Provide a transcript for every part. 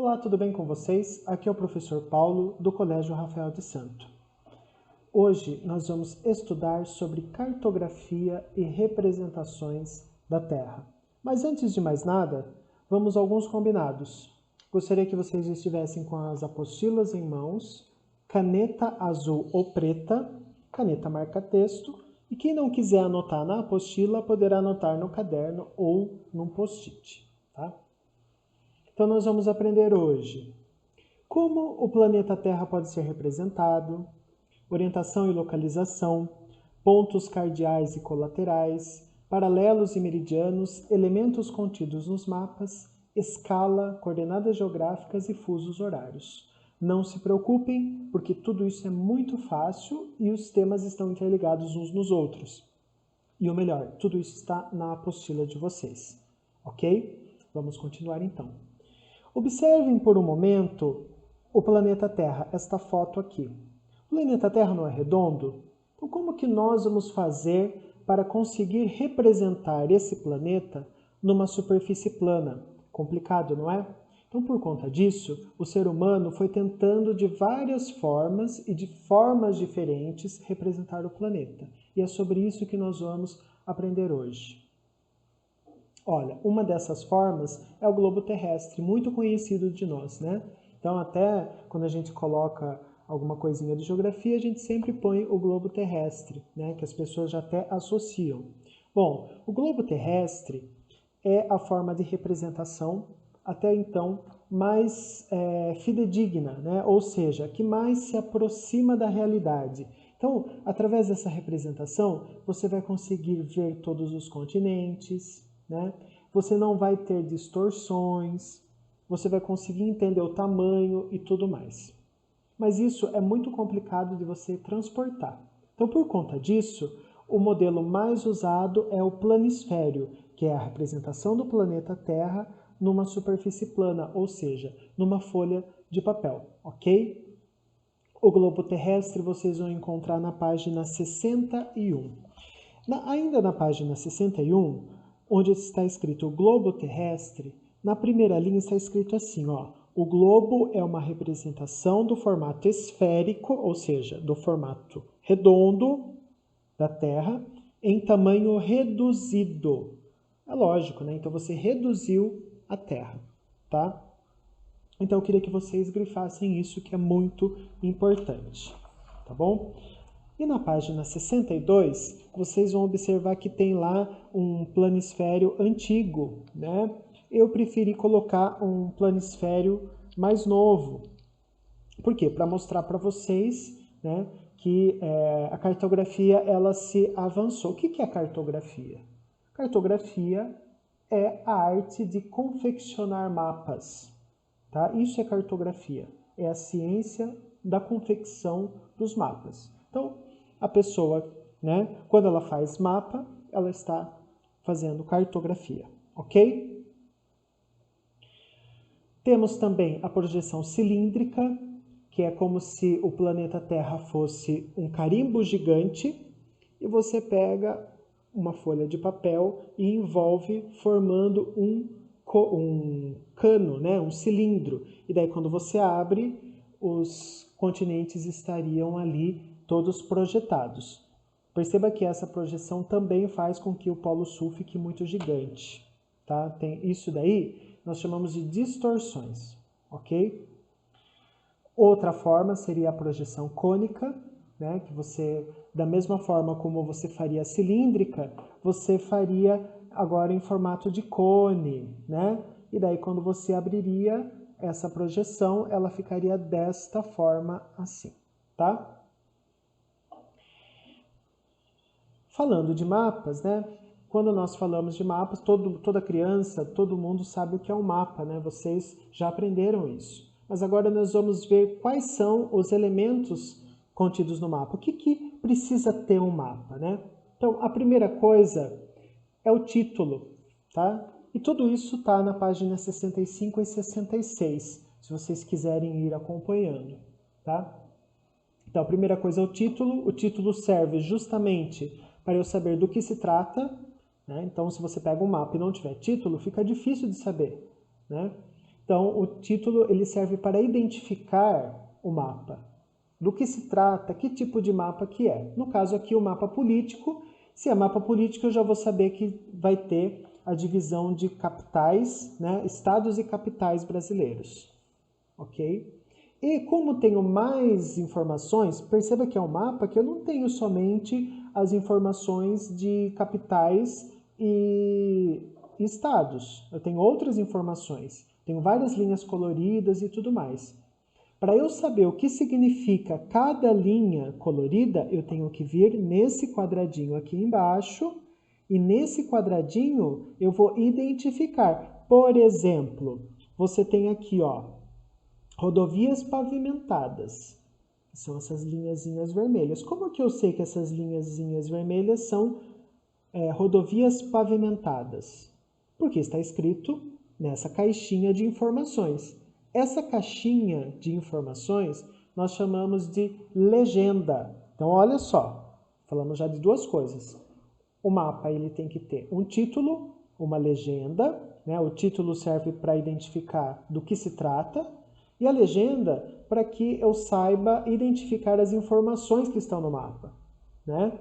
Olá, tudo bem com vocês? Aqui é o professor Paulo, do Colégio Rafael de Santo. Hoje nós vamos estudar sobre cartografia e representações da Terra. Mas antes de mais nada, vamos a alguns combinados. Gostaria que vocês estivessem com as apostilas em mãos, caneta azul ou preta, caneta marca-texto, e quem não quiser anotar na apostila, poderá anotar no caderno ou num post-it, tá? Então, nós vamos aprender hoje como o planeta Terra pode ser representado, orientação e localização, pontos cardeais e colaterais, paralelos e meridianos, elementos contidos nos mapas, escala, coordenadas geográficas e fusos horários. Não se preocupem, porque tudo isso é muito fácil e os temas estão interligados uns nos outros. E o melhor, tudo isso está na apostila de vocês, ok? Vamos continuar então. Observem por um momento o planeta Terra, esta foto aqui. O planeta Terra não é redondo? Então, como que nós vamos fazer para conseguir representar esse planeta numa superfície plana? Complicado, não é? Então, por conta disso, o ser humano foi tentando de várias formas e de formas diferentes representar o planeta. E é sobre isso que nós vamos aprender hoje. Olha, uma dessas formas é o globo terrestre, muito conhecido de nós, né? Então, até quando a gente coloca alguma coisinha de geografia, a gente sempre põe o globo terrestre, né? Que as pessoas já até associam. Bom, o globo terrestre é a forma de representação, até então, mais fidedigna, né? Ou seja, que mais se aproxima da realidade. Então, através dessa representação, você vai conseguir ver todos os continentes, né? Você não vai ter distorções, você vai conseguir entender o tamanho e tudo mais. Mas isso é muito complicado de você transportar. Então, por conta disso, o modelo mais usado é o planisfério, que é a representação do planeta Terra numa superfície plana, ou seja, numa folha de papel, ok? O globo terrestre vocês vão encontrar na página 61. Ainda na página 61, onde está escrito o globo terrestre, na primeira linha está escrito assim, ó, o globo é uma representação do formato esférico, ou seja, do formato redondo da Terra, em tamanho reduzido. É lógico, né? Então você reduziu a Terra, tá? Então eu queria que vocês grifassem isso, que é muito importante, tá bom? E na página 62, vocês vão observar que tem lá um planisfério antigo, né? Eu preferi colocar um planisfério mais novo. Por quê? Para mostrar para vocês, né, que a cartografia ela se avançou. O que é cartografia? Cartografia é a arte de confeccionar mapas, tá? Isso é cartografia, é a ciência da confecção dos mapas. Então, a pessoa, né, quando ela faz mapa, ela está fazendo cartografia, ok? Temos também a projeção cilíndrica, que é como se o planeta Terra fosse um carimbo gigante, e você pega uma folha de papel e envolve formando um cano, né, um cilindro. E daí quando você abre, os continentes estariam ali todos projetados. Perceba que essa projeção também faz com que o Polo Sul fique muito gigante, tá? Tem isso daí, nós chamamos de distorções, ok? Outra forma seria a projeção cônica, né? Que você, da mesma forma como você faria cilíndrica, você faria agora em formato de cone, né? E daí quando você abriria essa projeção, ela ficaria desta forma assim, tá? Falando de mapas, né? Quando nós falamos de mapas, toda criança, todo mundo sabe o que é um mapa, né? Vocês já aprenderam isso. Mas agora nós vamos ver quais são os elementos contidos no mapa. O que precisa ter um mapa, né? Então, a primeira coisa é o título, tá? E tudo isso está na página 65 e 66, se vocês quiserem ir acompanhando, tá? Então, a primeira coisa é o título. O título serve justamente para eu saber do que se trata, né? Então, se você pega um mapa e não tiver título, fica difícil de saber, né? Então, o título ele serve para identificar o mapa. Do que se trata, que tipo de mapa que é. No caso aqui, o mapa político. Se é mapa político, eu já vou saber que vai ter a divisão de capitais, né, estados e capitais brasileiros. Ok? E como tenho mais informações, perceba que é um mapa que eu não tenho somente as informações de capitais e estados. Eu tenho outras informações. Tenho várias linhas coloridas e tudo mais. Para eu saber o que significa cada linha colorida, eu tenho que vir nesse quadradinho aqui embaixo e nesse quadradinho eu vou identificar. Por exemplo, você tem aqui, ó, rodovias pavimentadas, que são essas linhazinhas vermelhas. Como que eu sei que essas linhazinhas vermelhas são rodovias pavimentadas? Porque está escrito nessa caixinha de informações. Essa caixinha de informações nós chamamos de legenda. Então, olha só, falamos já de duas coisas. O mapa ele tem que ter um título, uma legenda, né? O título serve para identificar do que se trata, e a legenda para que eu saiba identificar as informações que estão no mapa, né?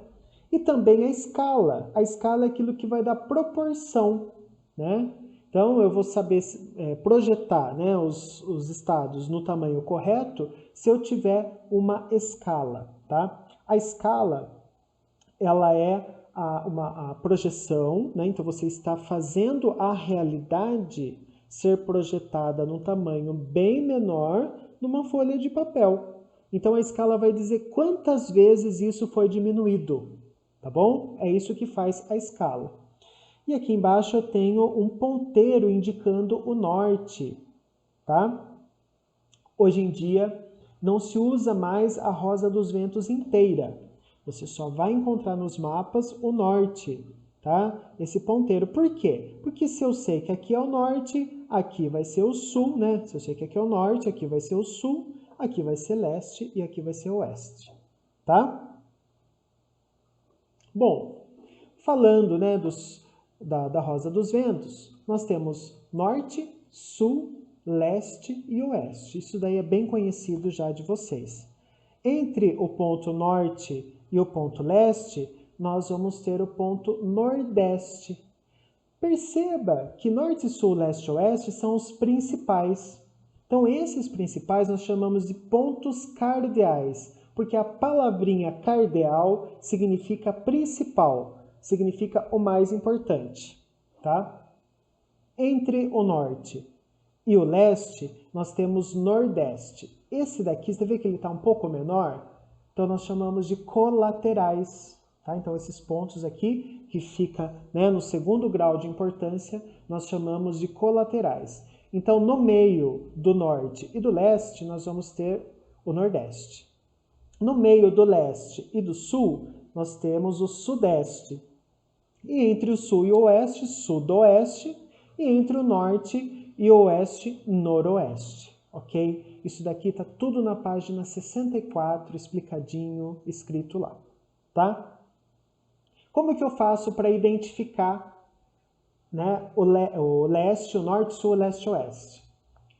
E também a escala. A escala é aquilo que vai dar proporção, né? Então, eu vou saber projetar, né, os estados no tamanho correto se eu tiver uma escala, tá? A escala, ela é a projeção, né? Então, você está fazendo a realidade ser projetada num tamanho bem menor numa folha de papel. Então, a escala vai dizer quantas vezes isso foi diminuído, tá bom? É isso que faz a escala. E aqui embaixo eu tenho um ponteiro indicando o norte, tá? Hoje em dia não se usa mais a rosa dos ventos inteira. Você só vai encontrar nos mapas o norte, tá? Esse ponteiro. Por quê? Porque se eu sei que aqui é o norte, aqui vai ser o sul, né? Se eu sei que aqui é o norte, aqui vai ser o sul, aqui vai ser leste e aqui vai ser o oeste, tá? Bom, falando, né, da rosa dos ventos, nós temos norte, sul, leste e oeste. Isso daí é bem conhecido já de vocês. Entre o ponto norte e o ponto leste, nós vamos ter o ponto nordeste. Perceba que norte, sul, leste e oeste são os principais. Então, esses principais nós chamamos de pontos cardeais, porque a palavrinha cardeal significa principal, significa o mais importante, tá? Entre o norte e o leste, nós temos nordeste. Esse daqui, você vê que ele está um pouco menor? Então, nós chamamos de colaterais, tá? Então, esses pontos aqui, que fica, né, no segundo grau de importância, nós chamamos de colaterais. Então, no meio do norte e do leste, nós vamos ter o nordeste. No meio do leste e do sul, nós temos o sudeste. E entre o sul e o oeste, sudoeste. E entre o norte e o oeste, noroeste. Ok? Isso daqui está tudo na página 64, explicadinho, escrito lá. Tá? Como que eu faço para identificar, né, o leste, o norte, sul, leste, oeste?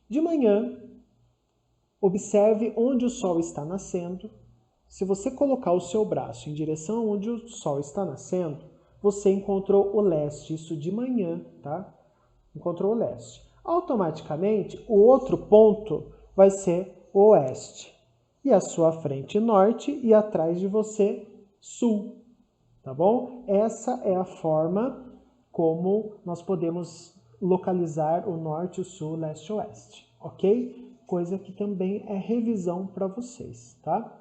De manhã, observe onde o sol está nascendo. Se você colocar o seu braço em direção onde o sol está nascendo, você encontrou o leste, isso de manhã, tá? Encontrou o leste. Automaticamente, o outro ponto vai ser o oeste. E à sua frente, norte, e atrás de você, sul. Tá bom? Essa é a forma como nós podemos localizar o norte, o sul, leste e oeste. Ok? Coisa que também é revisão para vocês, tá?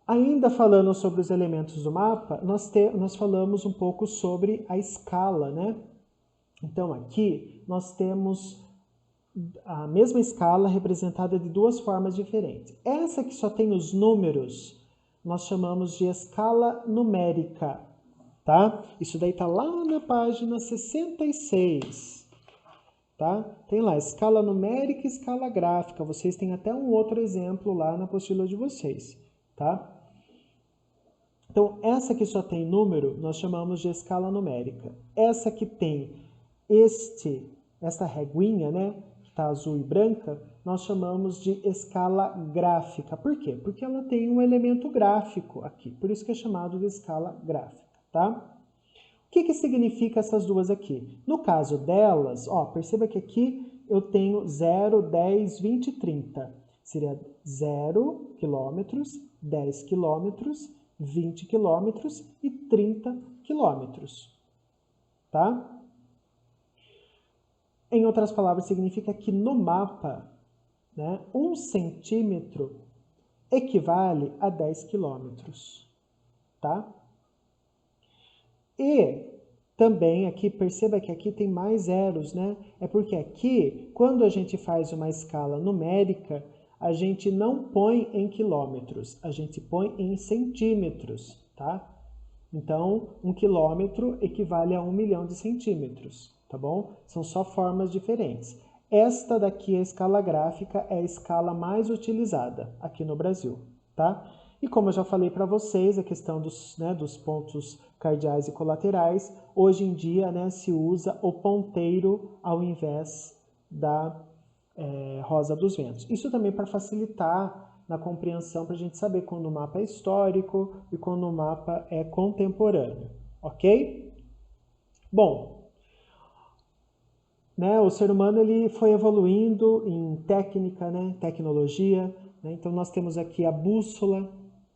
Ainda falando sobre os elementos do mapa, nós falamos um pouco sobre a escala, né? Então, aqui nós temos a mesma escala representada de duas formas diferentes. Essa que só tem os números, nós chamamos de escala numérica, tá? Isso daí tá lá na página 66, tá? Tem lá escala numérica e escala gráfica. Vocês têm até um outro exemplo lá na apostila de vocês, tá? Então, essa que só tem número, nós chamamos de escala numérica. Essa que tem essa reguinha, né, que está azul e branca, nós chamamos de escala gráfica. Por quê? Porque ela tem um elemento gráfico aqui, por isso que é chamado de escala gráfica, tá? O que significa essas duas aqui? No caso delas, ó, perceba que aqui eu tenho 0, 10, 20 e 30. Seria 0 quilômetros, 10 quilômetros, 20 quilômetros e 30 quilômetros, tá? Em outras palavras, significa que no mapa, né, 1 centímetro equivale a 10 quilômetros, tá? E também aqui, perceba que aqui tem mais zeros, né? É porque aqui, quando a gente faz uma escala numérica, a gente não põe em quilômetros, a gente põe em centímetros, tá? Então, 1 quilômetro equivale a 1 milhão de centímetros, tá bom? São só formas diferentes. Esta daqui, a escala gráfica, é a escala mais utilizada aqui no Brasil, tá? E como eu já falei para vocês, a questão dos pontos cardeais e colaterais, hoje em dia, né, se usa o ponteiro ao invés da rosa dos ventos. Isso também para facilitar na compreensão, para a gente saber quando o mapa é histórico e quando o mapa é contemporâneo, ok? Bom, né, o ser humano ele foi evoluindo em técnica, né, tecnologia, né, então nós temos aqui a bússola,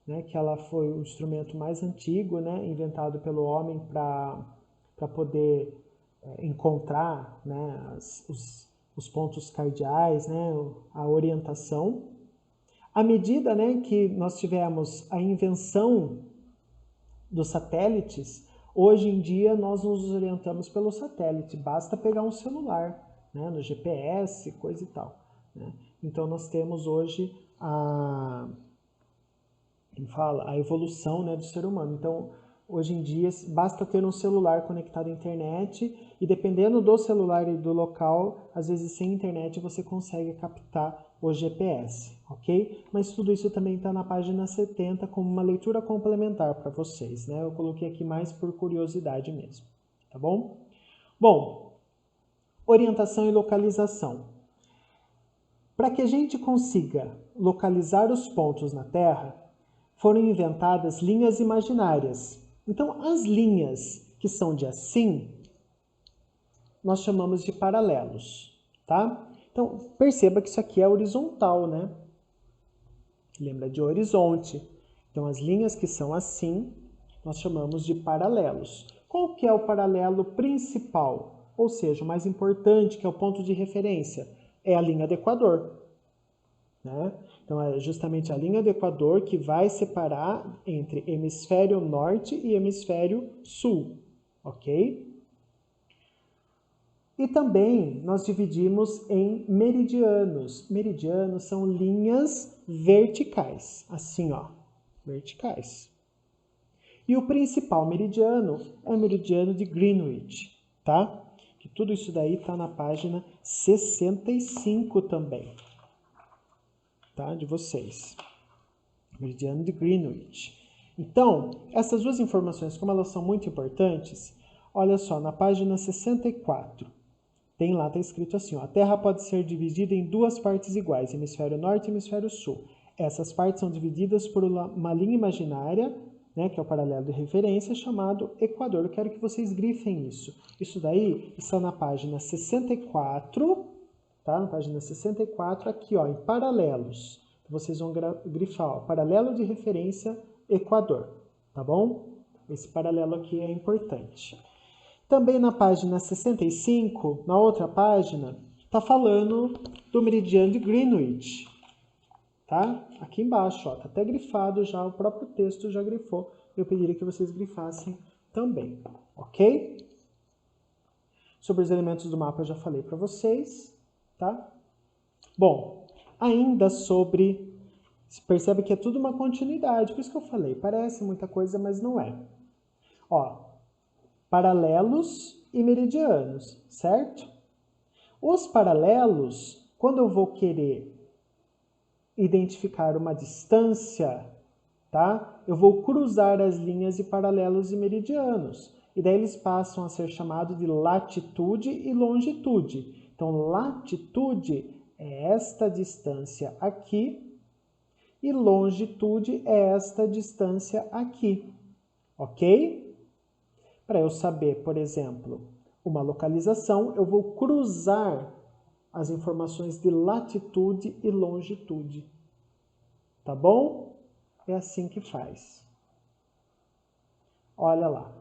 né, que ela foi o instrumento mais antigo, né, inventado pelo homem para poder encontrar, né, os pontos cardeais, né, a orientação. À medida, né, que nós tivemos a invenção dos satélites, hoje em dia nós nos orientamos pelo satélite, basta pegar um celular, né, no GPS, coisa e tal, né? Então nós temos hoje a evolução, né, do ser humano. Então, hoje em dia, basta ter um celular conectado à internet e dependendo do celular e do local, às vezes sem internet você consegue captar o GPS, ok? Mas tudo isso também está na página 70 como uma leitura complementar para vocês, né? Eu coloquei aqui mais por curiosidade mesmo, tá bom? Bom, orientação e localização. Para que a gente consiga localizar os pontos na Terra, foram inventadas linhas imaginárias. Então, as linhas que são de assim, nós chamamos de paralelos, tá? Então, perceba que isso aqui é horizontal, né? Lembra de horizonte. Então, as linhas que são assim, nós chamamos de paralelos. Qual que é o paralelo principal? Ou seja, o mais importante, que é o ponto de referência, é a linha do Equador, né? Então, é justamente a linha do Equador que vai separar entre hemisfério norte e hemisfério sul, ok? E também nós dividimos em meridianos. Meridianos são linhas verticais, assim, ó, verticais. E o principal meridiano é o meridiano de Greenwich, tá? Que tudo isso daí está na página 65 também, tá? De vocês. Meridiano de Greenwich. Então, essas duas informações, como elas são muito importantes, olha só, na página 64, tem lá, está escrito assim, ó, a Terra pode ser dividida em duas partes iguais, hemisfério norte e hemisfério sul. Essas partes são divididas por uma linha imaginária, né, que é o paralelo de referência, chamado Equador. Eu quero que vocês grifem isso. Isso daí está na página 64, tá? Na página 64, aqui, ó, em paralelos. Vocês vão grifar, ó, paralelo de referência Equador, tá bom? Esse paralelo aqui é importante. Também na página 65, na outra página, está falando do meridiano de Greenwich, tá? Aqui embaixo, ó, tá até grifado já, o próprio texto já grifou. Eu pediria que vocês grifassem também, ok? Sobre os elementos do mapa eu já falei para vocês, tá? Bom, ainda sobre... Percebe que é tudo uma continuidade, por isso que eu falei, parece muita coisa, mas não é. Ó, paralelos e meridianos, certo? Os paralelos, quando eu vou querer identificar uma distância, tá? Eu vou cruzar as linhas de paralelos e meridianos. e daí eles passam a ser chamados de latitude e longitude. Então, latitude é esta distância aqui e longitude é esta distância aqui, ok? Para eu saber, por exemplo, uma localização, eu vou cruzar as informações de latitude e longitude, tá bom? É assim que faz. Olha lá,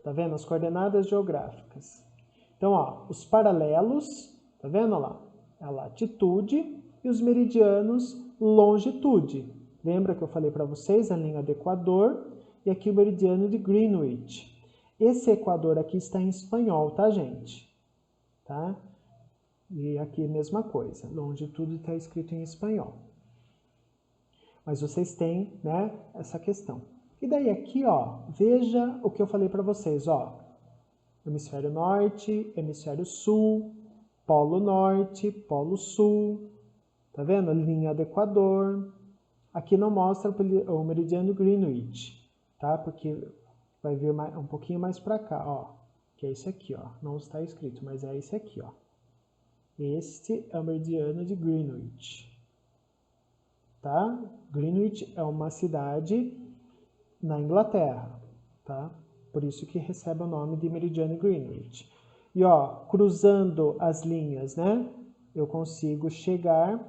tá vendo? As coordenadas geográficas. Então, ó, os paralelos, tá vendo lá? A latitude e os meridianos, longitude. Lembra que eu falei para vocês a linha do Equador e aqui o meridiano de Greenwich. Esse Equador aqui está em espanhol, tá, gente? Tá? E aqui a mesma coisa, longitude está escrito em espanhol. Mas vocês têm, né, essa questão. E daí aqui, ó, veja o que eu falei para vocês, ó. Hemisfério norte, hemisfério sul, polo norte, polo sul. Tá vendo? Linha do Equador. Aqui não mostra o meridiano Greenwich, tá? Porque vai vir um pouquinho mais para cá, ó. Que é esse aqui, ó. Não está escrito, mas é esse aqui, ó. Este é o meridiano de Greenwich, tá? Greenwich é uma cidade na Inglaterra, tá? Por isso que recebe o nome de meridiano Greenwich. E ó, cruzando as linhas, né? Eu consigo chegar,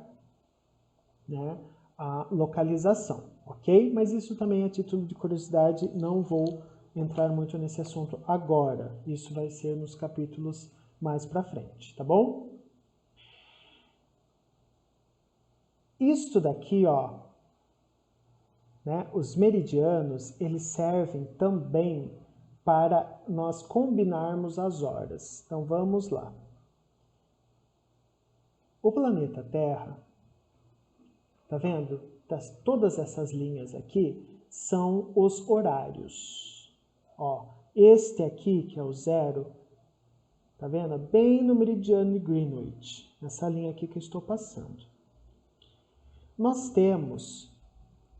né, à localização, ok? Mas isso também é título de curiosidade, não vou entrar muito nesse assunto agora. Isso vai ser nos capítulos mais para frente, tá bom? Isto daqui, ó, né, os meridianos, eles servem também para nós combinarmos as horas. Então, vamos lá. O planeta Terra, tá vendo? Todas essas linhas aqui são os horários. Ó, este aqui, que é o 0, tá vendo? Bem no meridiano de Greenwich, nessa linha aqui que eu estou passando. Nós temos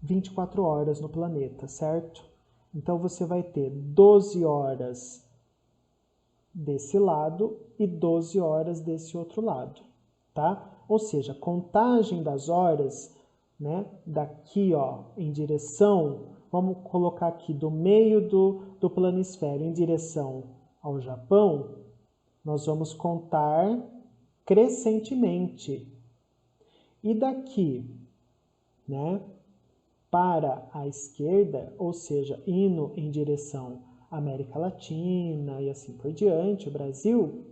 24 horas no planeta, certo? Então, você vai ter 12 horas desse lado e 12 horas desse outro lado, tá? Ou seja, a contagem das horas, né, daqui, ó, em direção, vamos colocar aqui do meio do planisfério em direção ao Japão, nós vamos contar crescentemente. E daqui, né, para a esquerda, ou seja, indo em direção à América Latina e assim por diante, o Brasil,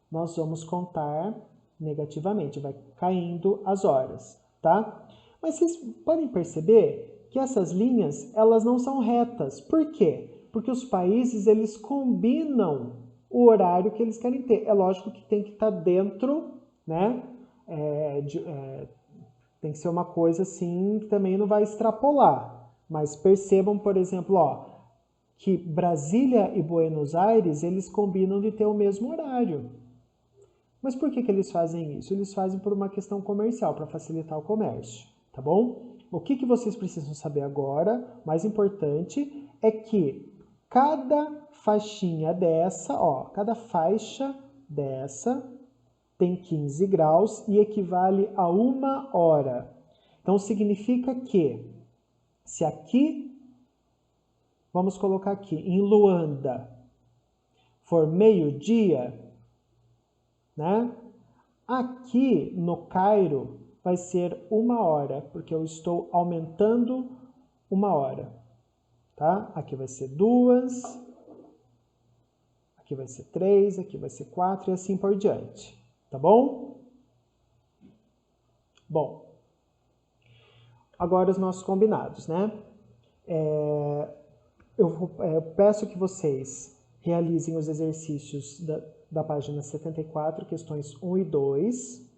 nós vamos contar negativamente, vai caindo as horas, tá? Mas vocês podem perceber que essas linhas, elas não são retas. Por quê? Porque os países, eles combinam o horário que eles querem ter. É lógico que tem que estar dentro, né, tem que ser uma coisa assim que também não vai extrapolar. Mas percebam, por exemplo, ó, que Brasília e Buenos Aires, eles combinam de ter o mesmo horário. Mas por que eles fazem isso? Eles fazem por uma questão comercial, para facilitar o comércio, tá bom? O que vocês precisam saber agora, mais importante, é que cada faixinha dessa, ó, cada faixa dessa tem 15 graus e equivale a 1 hora. Então, significa que, se aqui, vamos colocar aqui, em Luanda, for meio-dia, né? Aqui no Cairo vai ser 1 hora, porque eu estou aumentando 1 hora, tá? Aqui vai ser 2, aqui vai ser 3, aqui vai ser 4 e assim por diante. Tá bom? Bom, agora os nossos combinados, né? Eu peço que vocês realizem os exercícios da página 74, questões 1 e 2,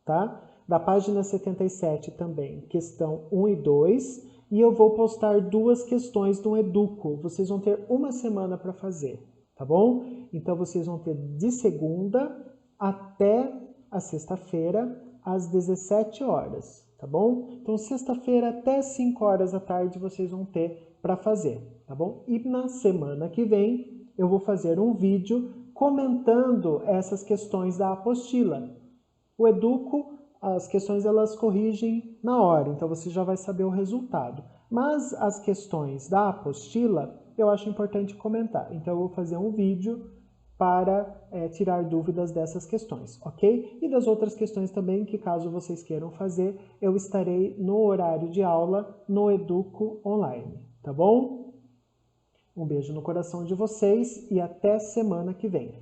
tá? Da página 77 também, questão 1 e 2, e eu vou postar 2 questões do Educo. Vocês vão ter 1 semana para fazer, tá bom? Então, vocês vão ter de segunda até a sexta-feira, às 17 horas, tá bom? Então, sexta-feira até 5 horas da tarde vocês vão ter para fazer, tá bom? E na semana que vem, eu vou fazer um vídeo comentando essas questões da apostila. O Educo, as questões elas corrigem na hora, então você já vai saber o resultado. Mas as questões da apostila, eu acho importante comentar. Então eu vou fazer um vídeo para tirar dúvidas dessas questões, ok? E das outras questões também, que caso vocês queiram fazer, eu estarei no horário de aula no Educo Online, tá bom? Um beijo no coração de vocês e até semana que vem.